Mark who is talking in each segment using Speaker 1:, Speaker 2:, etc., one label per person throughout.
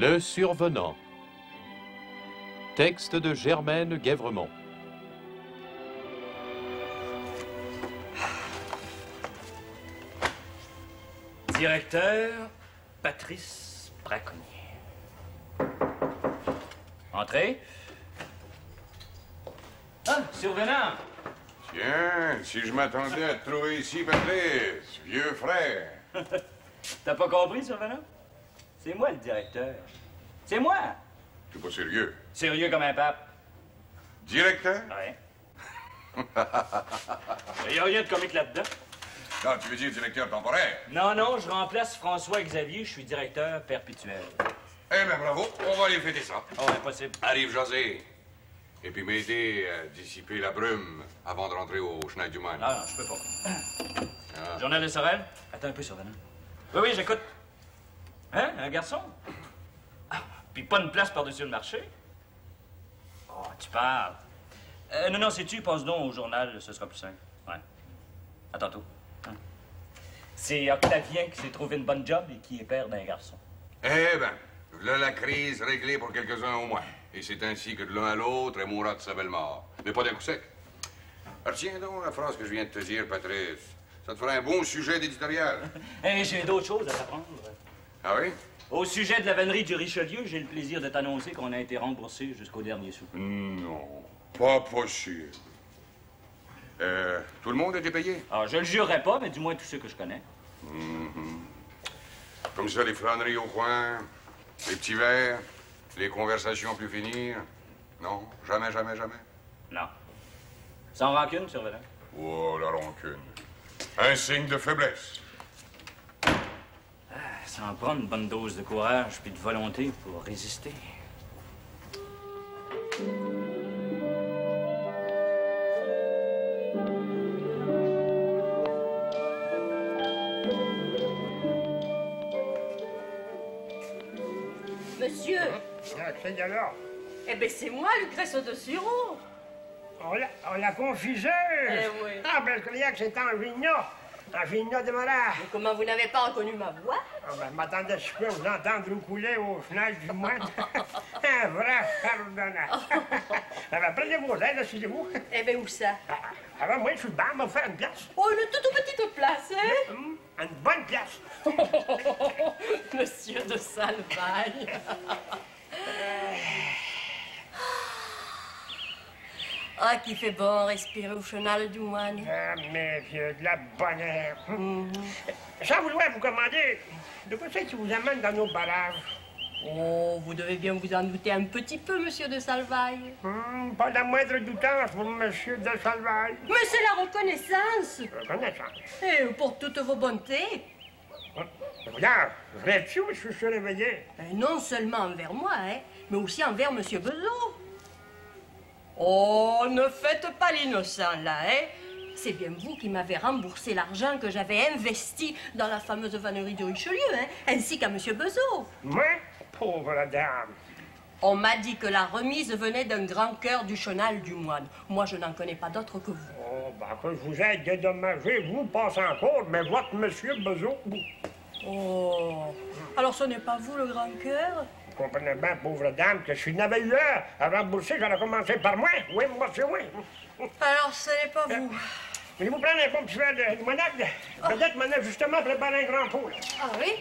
Speaker 1: Le survenant. Texte de Germaine Guèvremont.
Speaker 2: Directeur Patrice Braconnier. Entrez. Ah, survenant.
Speaker 3: Tiens, si je m'attendais à te trouver ici, Patrice, vieux frère.
Speaker 2: T'as pas compris, survenant? C'est moi le directeur. C'est moi.
Speaker 3: T'es pas sérieux?
Speaker 2: Sérieux comme un pape.
Speaker 3: Directeur?
Speaker 2: Ouais. Y a rien de comique là-dedans.
Speaker 3: Non, tu veux dire directeur temporaire?
Speaker 2: Non, non, je remplace François-Xavier, je suis directeur perpétuel.
Speaker 3: Eh bien, bravo, on va aller fêter ça.
Speaker 2: Oh, impossible.
Speaker 3: Arrive, José. Et puis m'aider à dissiper la brume avant de rentrer au Chenal du Moine.
Speaker 2: Non, non, je peux pas. Journal de Sorel? Attends un peu, survenant. Oui, oui, j'écoute. Hein, un garçon? Ah, puis pas une place par-dessus le marché? Oh, tu parles. Non, non, sais-tu, passe donc au journal, ce sera plus simple. Ouais. À tantôt. Hein? C'est Octavien qui s'est trouvé une bonne job et qui est père d'un garçon.
Speaker 3: Eh ben, là la crise réglée pour quelques-uns au moins. Et c'est ainsi que de l'un à l'autre, elle mourra de sa belle mort. Mais pas d'un coup sec. Retiens donc la phrase que je viens de te dire, Patrice. Ça te fera un bon sujet d'éditorial.
Speaker 2: Et j'ai d'autres choses à t'apprendre.
Speaker 3: Ah oui?
Speaker 2: Au sujet de la vannerie du Richelieu, j'ai le plaisir de t'annoncer qu'on a été remboursé jusqu'au dernier sou.
Speaker 3: Non, pas possible. Tout le monde a été payé?
Speaker 2: Alors, je le jurerai pas, mais du moins tous ceux que je connais.
Speaker 3: Comme ça, les flâneries au coin, les petits verres, les conversations plus finir. Non, jamais, jamais, jamais.
Speaker 2: Non. Sans rancune, survenant.
Speaker 3: Oh, la rancune. Un signe de faiblesse.
Speaker 2: Ça en prend une bonne dose de courage puis de volonté pour résister.
Speaker 4: Monsieur!
Speaker 5: C'est alors?
Speaker 4: Eh bien, c'est moi, Lucrèce de Sureau.
Speaker 5: On l'a confiseuse!
Speaker 4: Eh oui.
Speaker 5: Ah, ben, je croyais que c'était Angina de Morat.
Speaker 4: Mais comment vous n'avez pas reconnu ma voix?
Speaker 5: Ah, ben, m'attendais si peu vous entendre roucouler au Chenal du Moine. Un vrai pardonnant. Ah, ben, prenez vos aides, asseyez-vous.
Speaker 4: Eh bien, où ça?
Speaker 5: Avant, moi, je suis le bar, m'a faire une place.
Speaker 4: Oh, une toute petite place, hein?
Speaker 5: Une bonne place.
Speaker 4: Monsieur de Salvaille. Ah, qui fait bon respirer au Chenal du Moine.
Speaker 5: Ah, mes vieux, de la bonne air. Sans vouloir vous commander, de quoi c'est qui vous amène dans nos barrages?
Speaker 4: Oh, vous devez bien vous en douter un petit peu, monsieur de Salvaille.
Speaker 5: Pas la moindre doutance pour monsieur de Salvaille.
Speaker 4: Mais c'est la reconnaissance.
Speaker 5: Reconnaissance.
Speaker 4: Et pour toutes vos bontés.
Speaker 5: Regarde, vrai-tu où je suis réveillé?
Speaker 4: Non seulement envers moi, hein, mais aussi envers monsieur Bezot. Oh, ne faites pas l'innocent, là, hein. C'est bien vous qui m'avez remboursé l'argent que j'avais investi dans la fameuse vannerie du Richelieu, hein, ainsi qu'à monsieur Bezot.
Speaker 5: Moi? Pauvre dame.
Speaker 4: On m'a dit que la remise venait d'un grand cœur du Chenal du Moine. Moi, je n'en connais pas d'autre que vous.
Speaker 5: Oh, ben que je vous ai dédommagé, vous passez en cours, mais votre monsieur Bezot.
Speaker 4: Oh, alors ce n'est pas vous le grand cœur?
Speaker 5: Vous comprenez bien, pauvre dame, que si je n'avais eu un à rembourser, j'aurais commencé par moi. Oui, monsieur, oui.
Speaker 4: Alors ce n'est pas vous.
Speaker 5: Voulez-vous prendre un bon petit verre de limonade? Peut-être m'en a justement préparé un grand pot. Là.
Speaker 4: Ah oui?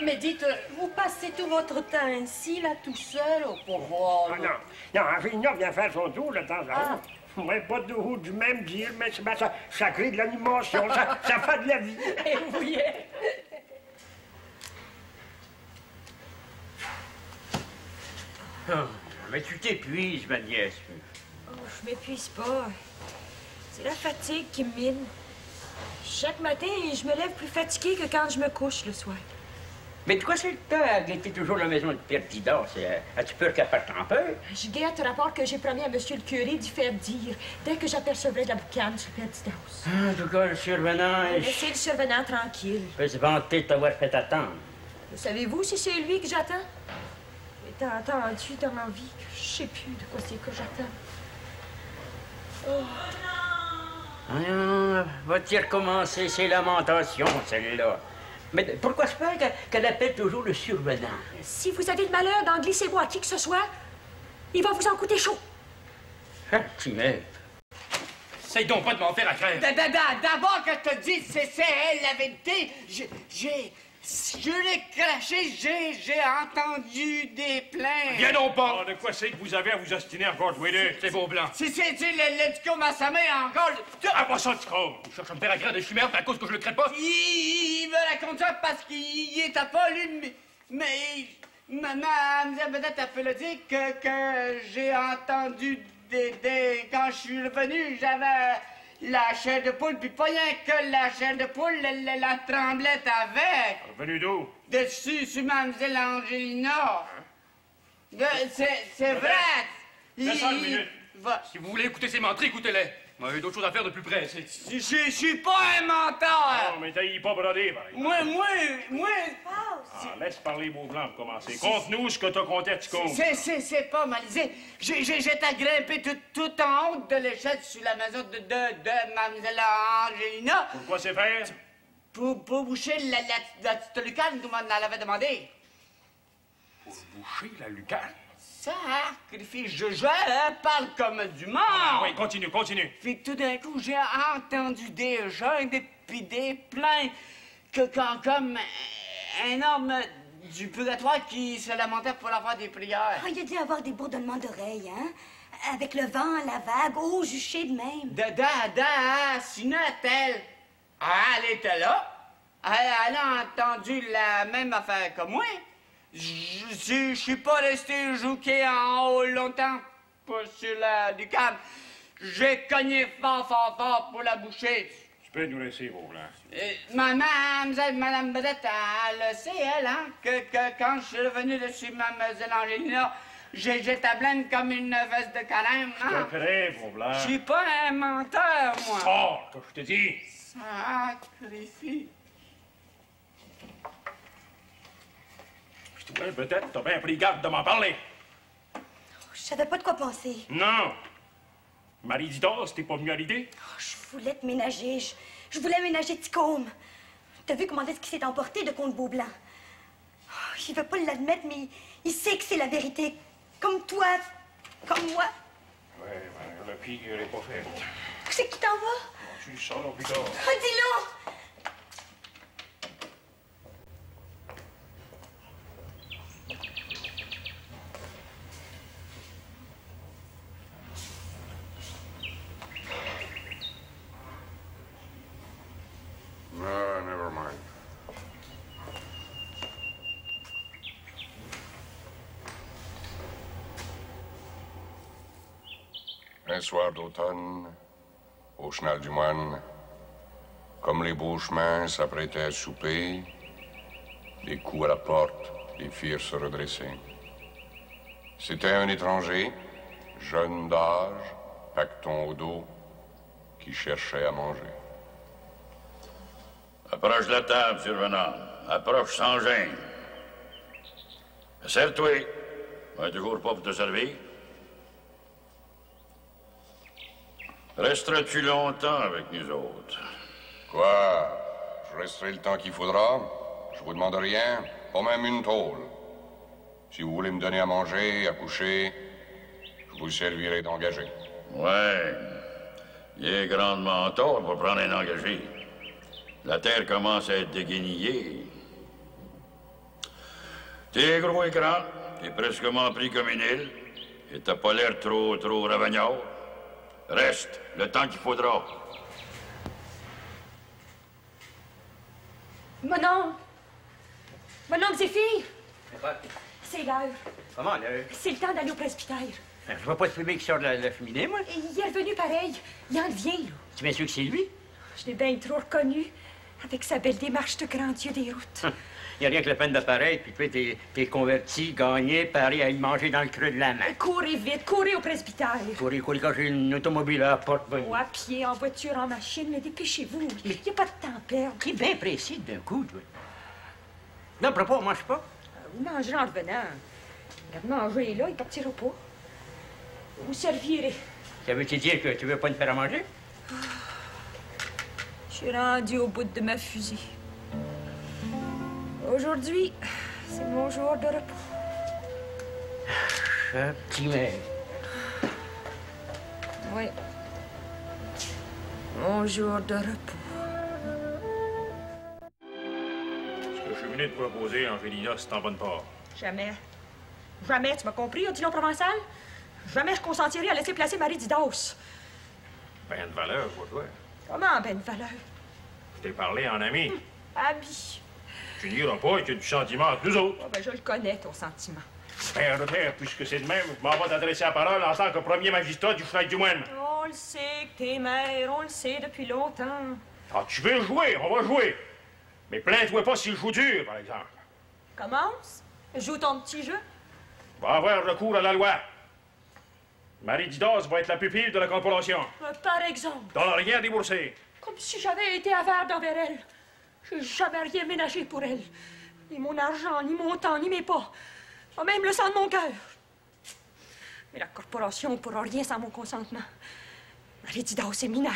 Speaker 4: Mais dites, vous passez tout votre temps ainsi, là, tout seul, au pauvre.
Speaker 5: Ah non, non, Angina vient faire son tour de temps à autre. Ouais, pas de roue du même dire, mais ben, ça crée de l'animation, ça fait de la vie.
Speaker 4: Et oui.
Speaker 6: Oh, mais tu t'épuises, ma nièce.
Speaker 7: Oh, je m'épuise pas. C'est la fatigue qui me mine. Chaque matin, je me lève plus fatiguée que quand je me couche le soir.
Speaker 6: Mais de quoi c'est le temps à guetter toujours la maison de Perdidor? As-tu peur qu'elle parte en peur?
Speaker 7: Je guette le rapport que j'ai promis à monsieur le curé d'y faire dire dès que j'apercevrais de la boucane sur Perdidos.
Speaker 6: En tout cas, le survenant...
Speaker 7: Laissez le survenant tranquille.
Speaker 6: peut se vanter de t'avoir fait attendre.
Speaker 7: Savez-vous si c'est lui que j'attends? T'as entendu dans ma vie que je sais plus de quoi c'est que j'attends.
Speaker 6: Oh. Va-t-il recommencer ses lamentations, celle-là? Mais pourquoi se faire qu'elle appelle toujours le survenant?
Speaker 7: Si vous avez le malheur d'en glisser moi à qui que ce soit, il va vous en coûter chaud.
Speaker 6: Ah, tu m'aimes.
Speaker 2: Essaye donc pas de m'en faire à craindre.
Speaker 8: D'abord que je te dise, c'est elle la vérité. Je l'ai craché, j'ai entendu des plaintes.
Speaker 2: Viens donc pas!
Speaker 5: Alors, de quoi c'est que vous avez à vous ostiner encore, tous les deux?
Speaker 2: C'est beau blanc.
Speaker 8: C'est le Ticom à sa main encore.
Speaker 5: Ah, pas ça, Ticom!
Speaker 2: Tu cherches à me faire à craindre de chimère à cause que je le crée pas?
Speaker 8: Il me raconte ça parce qu'il est à folle, mais maman, peut-être elle peut le dire que j'ai entendu quand je suis revenu, j'avais la chair de poule, puis pas rien que la chair de poule, la tremblette avec.
Speaker 5: Revenu d'où?
Speaker 8: Dessus, sur Mademoiselle Angelina. C'est vrai.
Speaker 5: Laisse-en une minute.
Speaker 2: Si vous voulez écouter ces menteries, écoutez-les. Moi, j'ai d'autres choses à faire de plus près.
Speaker 8: Je suis pas un menteur.
Speaker 5: Non, mais t'as pas brodé, par exemple.
Speaker 8: Moi...
Speaker 5: Ah, laisse parler Beaublanc pour commencer. Conte-nous ce que t'as compté à Ticom.
Speaker 8: C'est pas malisé. J'étais grimpé tout en haut de l'échelle sur la maison de Mademoiselle Angelina.
Speaker 5: Pourquoi c'est faire?
Speaker 8: Pour boucher la petite lucarne comme on l'avait demandé.
Speaker 5: Pour boucher la lucarne?
Speaker 8: Sacrifice, je parle comme du mort.
Speaker 5: Ah, oui, continue.
Speaker 8: Puis tout d'un coup, j'ai entendu des jeunes puis des plaintes comme un homme du purgatoire qui se lamentait pour la faire des prières.
Speaker 9: Oh, il y a dû avoir des bourdonnements d'oreilles, hein? Avec le vent, la vague, oh, juché de même.
Speaker 8: Sinette, elle était là. Elle a entendu la même affaire que moi. Je suis pas resté jouqué en haut longtemps, pas sur la lucarne. J'ai cogné fort pour la boucher.
Speaker 5: Tu peux nous laisser, Beaublanc.
Speaker 8: Madame Bedette, elle sait, elle, hein, que quand je suis revenu dessus Mademoiselle Angelina, j'étais blême comme une veste de carême,
Speaker 5: Je te crée, Beaublanc.
Speaker 8: Je suis pas un menteur, moi.
Speaker 5: Oh, que je te dis.
Speaker 8: Sacrifice.
Speaker 5: Ouais, peut-être t'as bien pris garde de m'en parler.
Speaker 9: Je savais pas de quoi penser.
Speaker 5: Non. Marie-Didas, t'es pas venu à l'idée?
Speaker 9: Oh, je voulais te ménager. Je voulais ménager Ticom. T'as vu comment est-ce qu'il s'est emporté de contre Beaublanc? Oh, il veut pas l'admettre, mais il sait que c'est la vérité. Comme toi, comme moi.
Speaker 5: Ouais, le pire est pas fait.
Speaker 9: Où c'est que tu t'en vas?
Speaker 5: Tu le sors plus tard.
Speaker 9: Oh, dis-le!
Speaker 3: No, never mind. Un soir d'automne, au Chenal du Moine, comme les beaux chemins s'apprêtaient à souper, des coups à la porte, les firent se redresser. C'était un étranger, jeune d'âge, pacton au dos, qui cherchait à manger.
Speaker 10: Approche la table, survenant. Approche sans gêne. Serre-toi. On est toujours pas pour te servir. Resteras-tu longtemps avec nous autres?
Speaker 3: Quoi? Je resterai le temps qu'il faudra. Je vous demande rien, pas même une tôle. Si vous voulez me donner à manger, à coucher, je vous servirai d'engagé.
Speaker 10: Ouais. Il est grandement tort pour prendre un engagé. La terre commence à être déguenillée. T'es gros et grand, t'es presquement pris comme une île, et t'as pas l'air trop ravagnard. Reste, le temps qu'il faudra.
Speaker 7: Mon oncle Zéphir, c'est l'heure.
Speaker 6: Comment, là?
Speaker 7: C'est le temps d'aller au presbytère.
Speaker 6: Je vois pas de fumée qui sort de la cheminée, moi.
Speaker 7: Il est revenu pareil. Il en vient, là.
Speaker 6: Tu m'es sûr que c'est lui?
Speaker 7: Je l'ai bien trop reconnu, avec sa belle démarche de grand Dieu des routes.
Speaker 6: Il n'y a rien que la peine d'apparaître, puis toi, t'es converti, gagné, paré à y manger dans le creux de la main.
Speaker 7: Courez vite, courez au presbytère.
Speaker 6: Courez, quand j'ai une automobile à la porte.
Speaker 7: Ou à pied, en voiture, en machine, mais dépêchez-vous. Il n'y a pas de temps à perdre.
Speaker 6: T'es bien précis d'un coup, toi. Non, propos, mange pas.
Speaker 7: Vous mangerez en revenant. Regardez, manger là, il partira pas. Vous servirez.
Speaker 6: Ça veut-tu dire que tu veux pas nous faire à manger?
Speaker 7: Je suis rendu au bout de ma fusée. Aujourd'hui, c'est mon jour de repos.
Speaker 6: Fatigué.
Speaker 7: Oui. Mon jour de repos.
Speaker 11: Ce que je suis venu te proposer, Angélina, c'est en bonne part.
Speaker 7: Jamais. Jamais, tu m'as compris, Odilon Provençal? Jamais je consentirai à laisser placer Marie Didos.
Speaker 11: Ben de valeur pour toi.
Speaker 7: Comment, ben de valeur?
Speaker 11: Je t'ai parlé en ami.
Speaker 7: Ami.
Speaker 11: Tu n'iras pas qu'il y a du sentiment entre nous autres.
Speaker 7: Oh, ben je le connais, ton sentiment.
Speaker 11: Père de terre, puisque c'est de même, je m'en vais t'adresser la parole en tant que premier magistrat du Schneid du Moine.
Speaker 7: On le sait que t'es mère, on le sait depuis longtemps.
Speaker 11: Ah, tu veux jouer, on va jouer. Mais plains-toi pas si je joue dur, par exemple.
Speaker 7: Commence. Joue ton petit jeu.
Speaker 11: Va avoir recours à la loi. Marie Didas va être la pupille de la corporation.
Speaker 7: Par exemple.
Speaker 11: Dans rien déboursé.
Speaker 7: Comme si j'avais été avare envers elle. J'ai jamais rien ménagé pour elle. Ni mon argent, ni mon temps, ni mes pas. Pas même le sang de mon cœur. Mais la corporation ne pourra rien sans mon consentement. Marie Didas est mineure.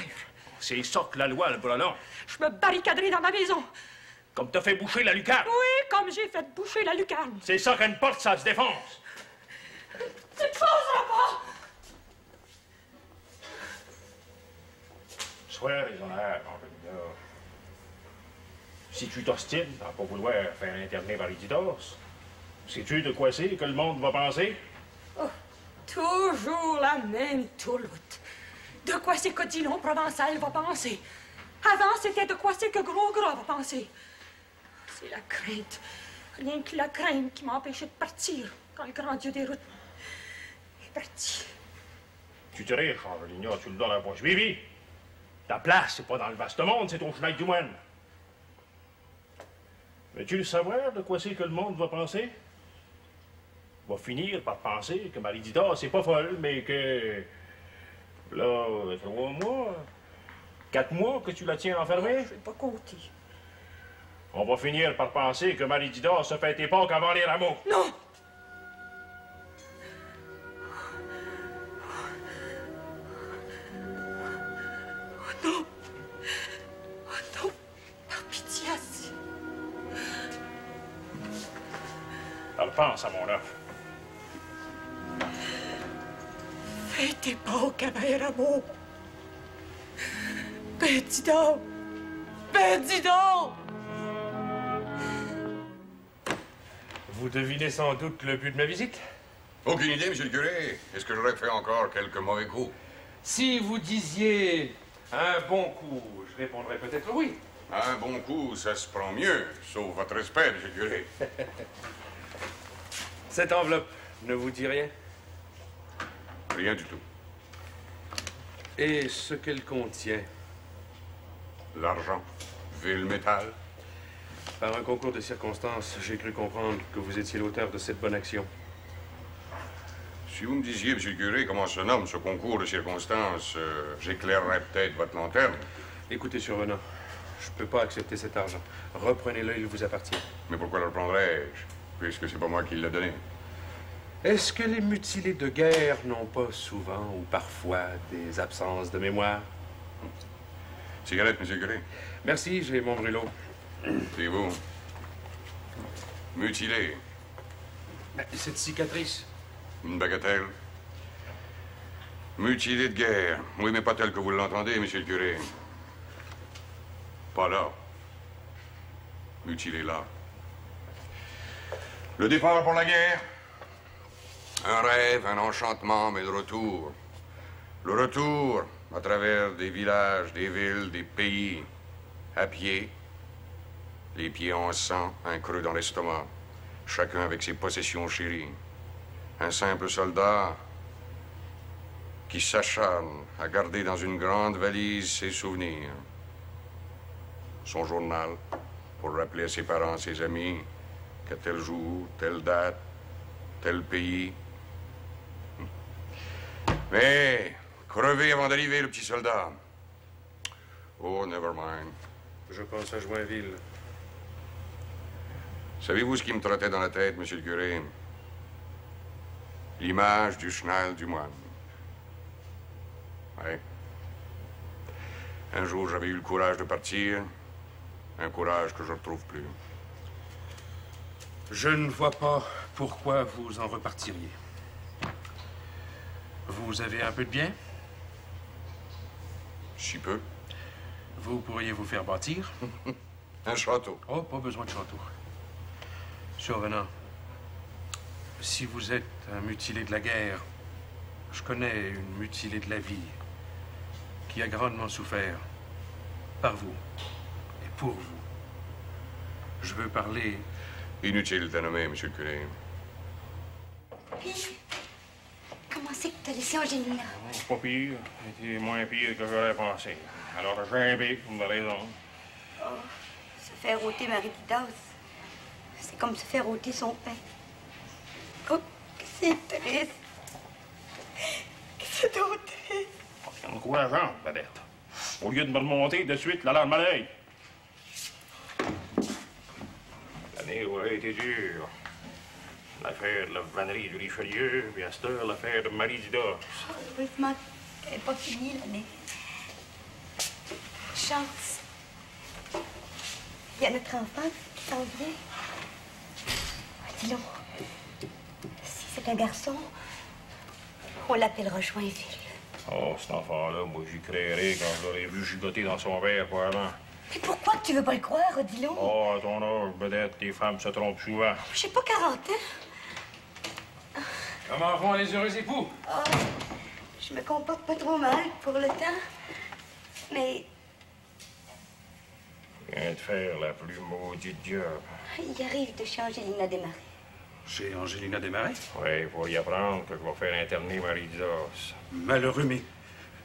Speaker 11: C'est ça que la loi, le brelon.
Speaker 7: Je me barricaderai dans ma maison.
Speaker 11: Comme t'as fait boucher la lucarne.
Speaker 7: Oui, comme j'ai fait boucher la lucarne.
Speaker 11: C'est ça qu'une porte, ça se défonce.
Speaker 7: Tu te fonceras pas!
Speaker 11: Sois raisonnable, Angélina. Si tu t'ostines à pas vouloir faire interner Marie Didas, sais-tu de quoi c'est que le monde va penser?
Speaker 7: Oh, toujours la même touloute. De quoi c'est que Odilon Provençal va penser? Avant, c'était de quoi c'est que Gros Gras va penser. C'est la crainte, rien que la crainte qui m'a empêché de partir quand le grand Dieu des routes est parti.
Speaker 11: Tu te riches, Angélina, tu le donnes pas suivi. Ta place, c'est pas dans le vaste monde, c'est au Schneid du Moine. Veux-tu savoir de quoi c'est que le monde va penser? Va finir par penser que Marie Didas, c'est pas folle, mais que... Là, 3 mois, 4 mois que tu la tiens enfermée?
Speaker 7: Je vais pas compter.
Speaker 11: On va finir par penser que Marie Didas se fait époque avant les rameaux.
Speaker 7: Non! Oh non! Oh non! Par pitié, assez.
Speaker 11: Alors pense à mon offre.
Speaker 7: Faites époque à mes rameaux. Ben, dis donc! Ben, dis donc!
Speaker 12: Vous devinez sans doute le but de ma visite?
Speaker 3: Aucune idée, monsieur le curé. Est-ce que j'aurais fait encore quelques mauvais coups?
Speaker 12: Si vous disiez un bon coup, je répondrais peut-être oui.
Speaker 3: Un bon coup, ça se prend mieux, sauf votre respect, monsieur le curé.
Speaker 12: Cette enveloppe ne vous dit rien?
Speaker 3: Rien du tout.
Speaker 12: Et ce qu'elle contient?
Speaker 3: L'argent, vu le métal.
Speaker 12: Par un concours de circonstances, j'ai cru comprendre que vous étiez l'auteur de cette bonne action.
Speaker 3: Si vous me disiez, monsieur le curé, comment se nomme ce concours de circonstances, j'éclairerais peut-être votre lanterne.
Speaker 12: Écoutez, survenant, je ne peux pas accepter cet argent. Reprenez-le, il vous appartient.
Speaker 3: Mais pourquoi le reprendrais-je, puisque c'est pas moi qui l'ai donné?
Speaker 12: Est-ce que les mutilés de guerre n'ont pas souvent ou parfois des absences de mémoire?
Speaker 3: Cigarette, monsieur le curé.
Speaker 12: Merci, j'ai mon brûlot.
Speaker 3: C'est vous. Mutilé.
Speaker 12: Cette cicatrice?
Speaker 3: Une bagatelle. Mutilé de guerre. Oui, mais pas tel que vous l'entendez, monsieur le curé. Pas là. Mutilé là. Le départ pour la guerre. Un rêve, un enchantement, mais le retour. Le retour à travers des villages, des villes, des pays, à pied. Les pieds en sang, un creux dans l'estomac. Chacun avec ses possessions chéries. Un simple soldat qui s'acharne à garder dans une grande valise ses souvenirs. Son journal pour rappeler à ses parents, ses amis, qu'à tel jour, telle date, tel pays. Mais crever avant d'arriver, le petit soldat. Oh, never mind.
Speaker 12: Je pense à Joinville.
Speaker 3: Savez-vous ce qui me trottait dans la tête, monsieur le curé? L'image du Schneid du Moine. Oui. Un jour, j'avais eu le courage de partir. Un courage que je ne retrouve plus.
Speaker 12: Je ne vois pas pourquoi vous en repartiriez. Vous avez un peu de bien?
Speaker 3: Si peu.
Speaker 12: Vous pourriez vous faire bâtir?
Speaker 3: Un château.
Speaker 12: Oh, pas besoin de château. Survenant, si vous êtes un mutilé de la guerre, je connais une mutilée de la vie qui a grandement souffert par vous et pour vous. Je veux parler...
Speaker 3: Inutile de nommer, monsieur le curé.
Speaker 9: Puis, comment c'est que t'as laissé Angelina?
Speaker 11: Pas pire. C'était moins pire que j'aurais pensé. Alors, j'ai un bec, vous avez raison.
Speaker 9: Oh, se faire ôter Marie-Didas, c'est comme se faire ôter son pain. Oh, que c'est triste. Que c'est trop triste.
Speaker 11: C'est encourageant, peut-être. Au lieu de me remonter de suite la larme à l'œil. L'année aurait été dure. L'affaire de la vannerie du Richelieu, puis à cette heure, l'affaire de Marie-Didas.
Speaker 9: Oh, heureusement qu'elle n'est pas finie, l'année. Chance. Il y a notre enfant qui s'en vient. Dis-donc, si c'est un garçon, on l'appellera Joinville.
Speaker 11: Oh, cet enfant-là, moi, j'y créerais quand je l'aurais vu gigoter dans son verre, probablement.
Speaker 9: Mais pourquoi tu veux pas le croire, Odilon?
Speaker 11: Oh, à ton âge, peut-être, les femmes se trompent souvent.
Speaker 9: J'ai pas 40 ans.
Speaker 12: Comment vont les heureux époux?
Speaker 9: Oh, je me comporte pas trop mal pour le temps. Mais
Speaker 11: Viens de faire la plus maudite job.
Speaker 9: il arrive de chez Angelina Desmarais.
Speaker 12: Chez Angelina Desmarais?
Speaker 11: Oui, pour y apprendre que je vais faire interner Marie-Didas.
Speaker 12: Malheureux, mais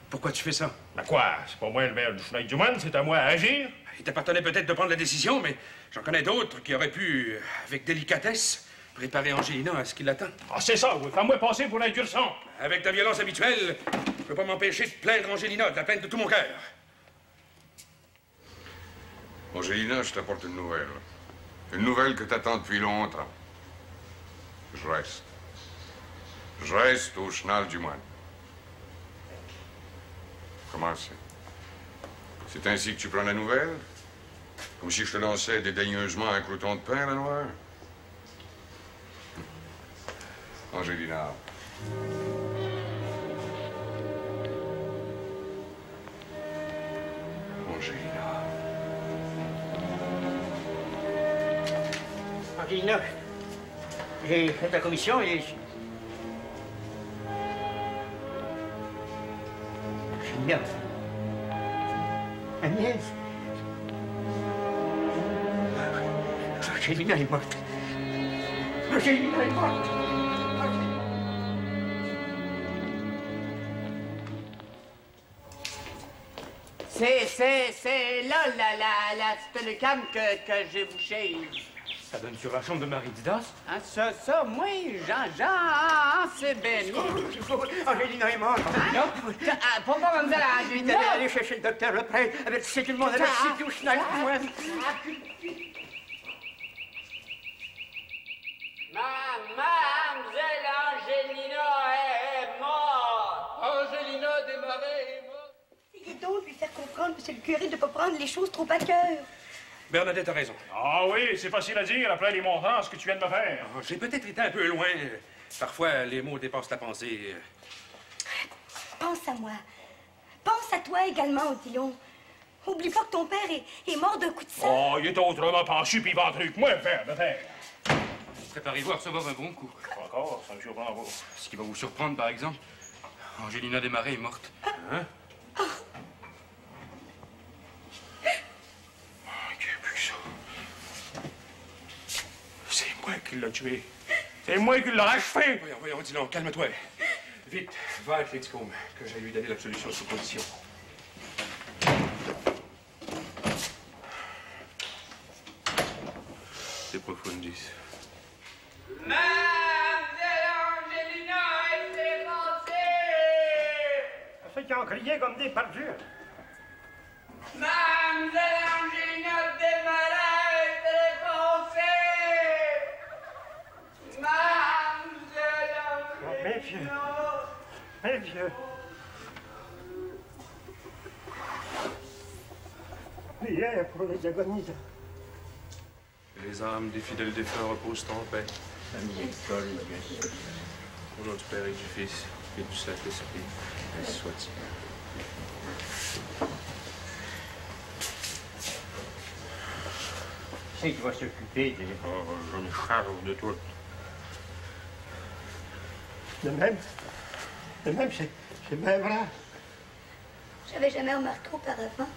Speaker 12: pourquoi tu fais ça?
Speaker 11: Ben quoi? C'est pas moi le maire du Schneiderman, c'est à moi à agir.
Speaker 12: Il t'appartenait peut-être de prendre la décision, mais j'en connais d'autres qui auraient pu, avec délicatesse, préparer Angelina à ce qui l'attend.
Speaker 11: Ah, c'est ça, oui. Fais-moi passer pour un curson.
Speaker 12: Avec ta violence habituelle, je peux pas m'empêcher de plaindre Angelina, de la plaindre de tout mon cœur.
Speaker 3: Angelina, je t'apporte une nouvelle. Une nouvelle que t'attends depuis longtemps. Je reste. Je reste au Chenal du Moine. Comment c'est? C'est ainsi que tu prends la nouvelle? Comme si je te lançais dédaigneusement un crouton de pain, la noire? Angelina. Angelina.
Speaker 6: Angelina, j'ai fait la commission et... Angelina. Agnès. Angelina est morte. Angelina est morte.
Speaker 8: C'est là, la spélécane que j'ai bouchée.
Speaker 13: Ça donne sur la chambre de Marie-Didas?
Speaker 8: Hein, ça, moi, Jean, c'est bien mieux.
Speaker 6: Angelina est morte.
Speaker 8: Pourquoi on me dit là,
Speaker 6: Il devait aller chercher le docteur le prêtre, avertissez tout le monde, avertissez tout Schneiderman.
Speaker 8: Mademoiselle Angelina est morte.
Speaker 13: Angelina Desmarais est morte.
Speaker 9: Essayez donc de lui faire comprendre, monsieur le curé, de ne pas prendre les choses trop à cœur.
Speaker 12: Bernadette a raison.
Speaker 11: Ah oui, c'est facile à dire après les montants, ce que tu viens de me faire.
Speaker 12: Oh, j'ai peut-être été un peu loin. Parfois, les mots dépassent la pensée.
Speaker 9: Pense à moi. Pense à toi également, Odilon. Oublie pas que ton père est mort d'un coup de sang.
Speaker 11: Oh, il est autrement penchu puis ventré que moi, père de terre.
Speaker 13: Préparez-vous à recevoir un bon coup.
Speaker 11: Encore, ça me surprend pas.
Speaker 13: Ce qui va vous surprendre, par exemple, Angelina Desmarais est morte.
Speaker 12: Hein?
Speaker 11: C'est moi qui l'ai tué. C'est moi qui l'ai achevé.
Speaker 12: Voyons, dis-donc, calme-toi. Vite, va avec l'Excom, que j'ai lui donner l'absolution sous condition.
Speaker 13: C'est profondis.
Speaker 8: Mademoiselle Angelina est défoncée.
Speaker 5: Ceux qui ont crié comme des perdus.
Speaker 8: Mademoiselle Angelina Desmarais est défoncée. Mademoiselle Angelina.
Speaker 5: Mais vieux. Prière pour les agonisants.
Speaker 12: les âmes des fidèles défunts reposent en paix.
Speaker 6: Famille école, bien sûr.
Speaker 12: Au nom du Père et du Fils et du Saint-Esprit, ainsi soit-il.
Speaker 6: C'est qui va s'occuper de...
Speaker 12: Oh, j'en ai charge de tout.
Speaker 5: De même, c'est bien vrai.
Speaker 9: J'avais jamais remarqué auparavant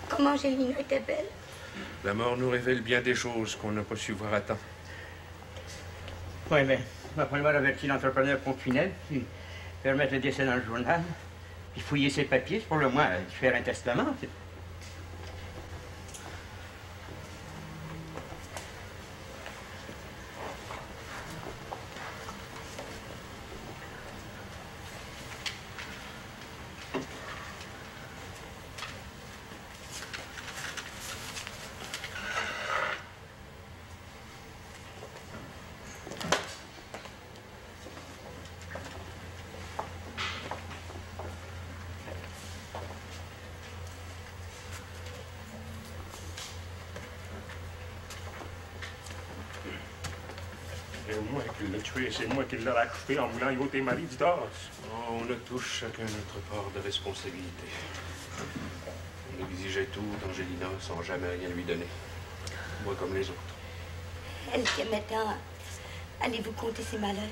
Speaker 9: comment Angelina était belle.
Speaker 12: La mort nous révèle bien des choses qu'on n'a pas su voir à temps.
Speaker 6: Oui, mais il va falloir avertir l'entrepreneur Pont-Finel, puis faire mettre le décès dans le journal, puis fouiller ses papiers, pour le moins faire un testament.
Speaker 11: C'est moi qui l'ai tué, c'est moi qui l'ai achevé en voulant y ôter Marie Didas.
Speaker 12: Oh, on a tous chacun notre part de responsabilité. On exigeait tout d'Angelina sans jamais rien lui donner. Moi comme les autres.
Speaker 9: Elle qui aimait tant. Allez-vous compter ses malheurs?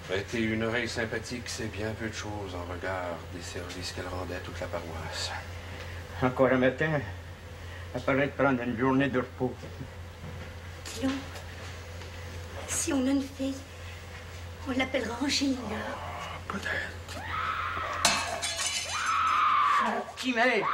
Speaker 12: Prêter une oreille sympathique, c'est bien peu de choses en regard des services qu'elle rendait à toute la paroisse.
Speaker 6: Encore un matin, elle paraît de prendre une journée de repos.
Speaker 9: Guillaume, si on a une fille, on l'appellera Angelina.
Speaker 12: Peut-être.
Speaker 6: Qui m'aide?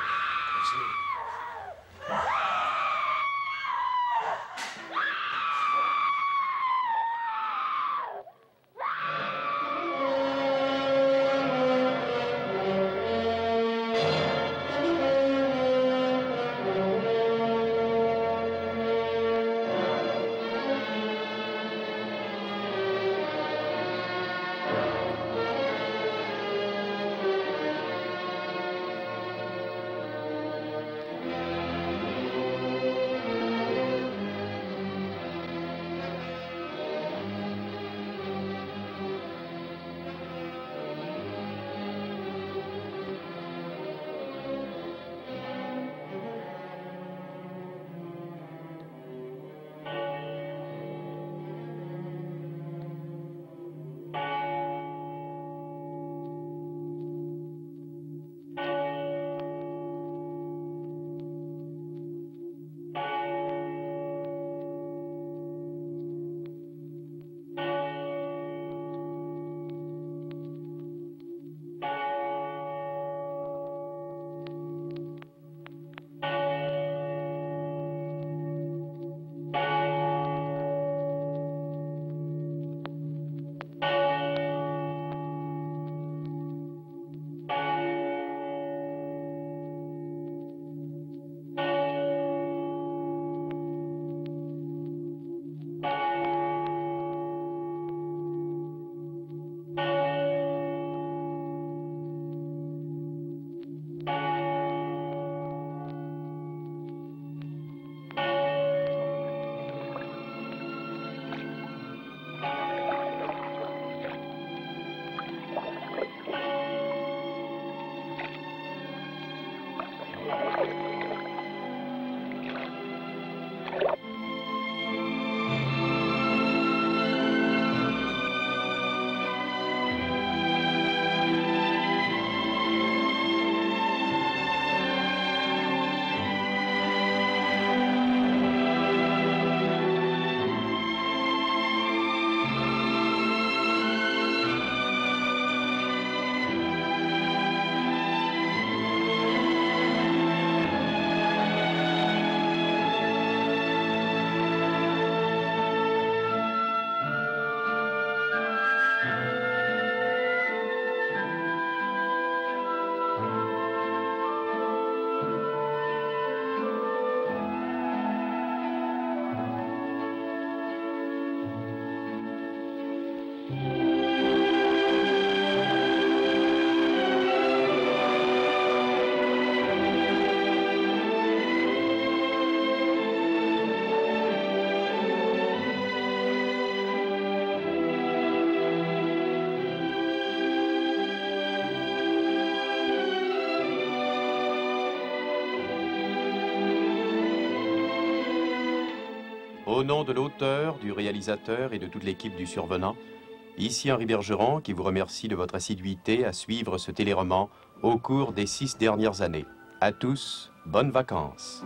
Speaker 1: Au nom de l'auteur, du réalisateur et de toute l'équipe du Survenant, ici Henri Bergeron qui vous remercie de votre assiduité à suivre ce téléroman au cours des 6 dernières années. À tous, bonnes vacances.